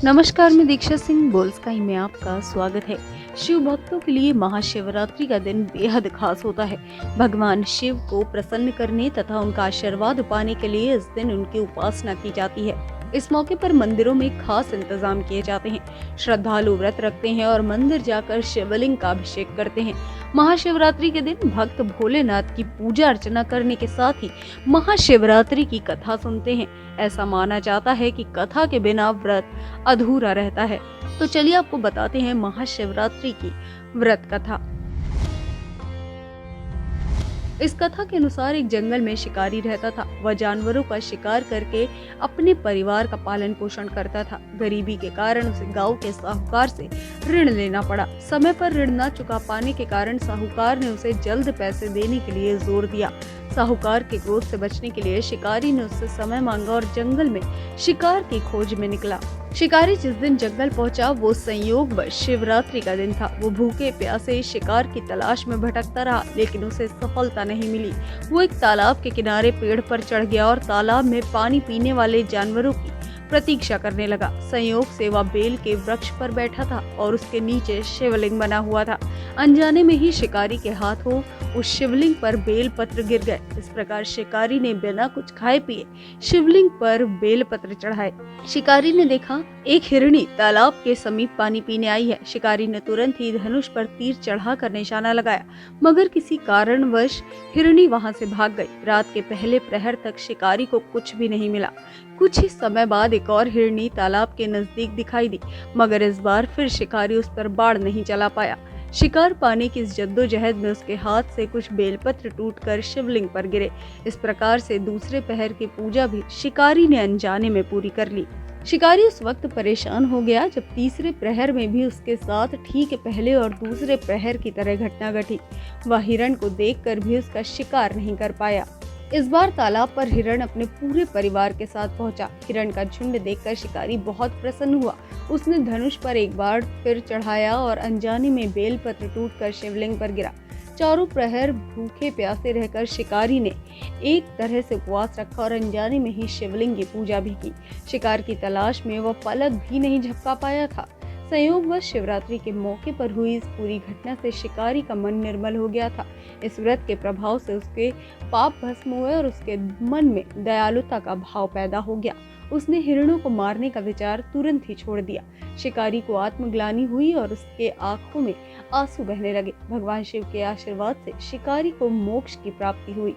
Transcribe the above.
नमस्कार, मैं दीक्षा सिंह बोल्स्काई में आपका स्वागत है। शिव भक्तों के लिए महाशिवरात्रि का दिन बेहद खास होता है। भगवान शिव को प्रसन्न करने तथा उनका आशीर्वाद पाने के लिए इस दिन उनकी उपासना की जाती है। इस मौके पर मंदिरों में खास इंतजाम किए जाते हैं। श्रद्धालु व्रत रखते हैं और मंदिर जाकर शिवलिंग का अभिषेक करते हैं। महाशिवरात्रि के दिन भक्त भोलेनाथ की पूजा अर्चना करने के साथ ही महाशिवरात्रि की कथा सुनते हैं। ऐसा माना जाता है कि कथा के बिना व्रत अधूरा रहता है। तो चलिए आपको बताते हैं महाशिवरात्रि की व्रत कथा। इस कथा के अनुसार एक जंगल में शिकारी रहता था। वह जानवरों का शिकार करके अपने परिवार का पालन पोषण करता था। गरीबी के कारण उसे गांव के साहूकार से ऋण लेना पड़ा। समय पर ऋण न चुका पाने के कारण साहूकार ने उसे जल्द पैसे देने के लिए जोर दिया। साहूकार के क्रोध से बचने के लिए शिकारी ने उससे समय मांगा और जंगल में शिकार की खोज में निकला। शिकारी जिस दिन जंगल पहुंचा वो संयोगवश शिवरात्रि का दिन था। वो भूखे प्यासे शिकार की तलाश में भटकता रहा, लेकिन उसे सफलता नहीं मिली। वो एक तालाब के किनारे पेड़ पर चढ़ गया और तालाब में पानी पीने वाले जानवरों की प्रतीक्षा करने लगा। संयोग से वह बेल के वृक्ष पर बैठा था और उसके नीचे शिवलिंग बना हुआ था। अनजाने में ही शिकारी के हाथों उस शिवलिंग पर बेल पत्र गिर गए। इस प्रकार शिकारी ने बिना कुछ खाए पिए शिवलिंग पर बेल पत्र चढ़ाए। शिकारी ने देखा एक हिरणी तालाब के समीप पानी पीने आई है। शिकारी ने तुरंत ही धनुष पर तीर चढ़ाकर निशाना लगाया, मगर किसी कारणवश हिरणी वहां से भाग गई। रात के पहले प्रहर तक शिकारी को कुछ भी नहीं मिला। कुछ ही समय बाद एक और हिरणी तालाब के नजदीक दिखाई दी, मगर इस बार फिर शिकारी उस पर बाढ़ नहीं चला पाया। शिकार पाने की इस जद्दोजहद में उसके हाथ से कुछ बेलपत्र टूटकर शिवलिंग पर गिरे। इस प्रकार से दूसरे पहर की पूजा भी शिकारी ने अनजाने में पूरी कर ली। शिकारी उस वक्त परेशान हो गया जब तीसरे प्रहर में भी उसके साथ ठीक पहले और दूसरे प्रहर की तरह घटना घटी। वह हिरण को देखकर भी उसका शिकार नहीं कर पाया। इस बार तालाब पर हिरण अपने पूरे परिवार के साथ पहुंचा। हिरण का झुंड देखकर शिकारी बहुत प्रसन्न हुआ। उसने धनुष पर एक बार फिर चढ़ाया और अनजाने में बेलपत्र टूटकर शिवलिंग पर गिरा। चारों प्रहर भूखे प्यासे रहकर शिकारी ने एक तरह से उपवास रखा और अनजाने में ही शिवलिंग की पूजा भी की। शिकार की तलाश में वह पलक भी नहीं झपका पाया था। संयोगवश शिवरात्रि के मौके पर हुई इस पूरी घटना से शिकारी का मन निर्मल हो गया था। इस व्रत के प्रभाव से उसके पाप भस्म हुए और उसके मन में दयालुता का भाव पैदा हो गया। उसने हिरणों को मारने का विचार तुरंत ही छोड़ दिया। शिकारी को आत्मग्लानि हुई और उसके आंखों में आंसू बहने लगे। भगवान शिव के आशीर्वाद से शिकारी को मोक्ष की प्राप्ति हुई।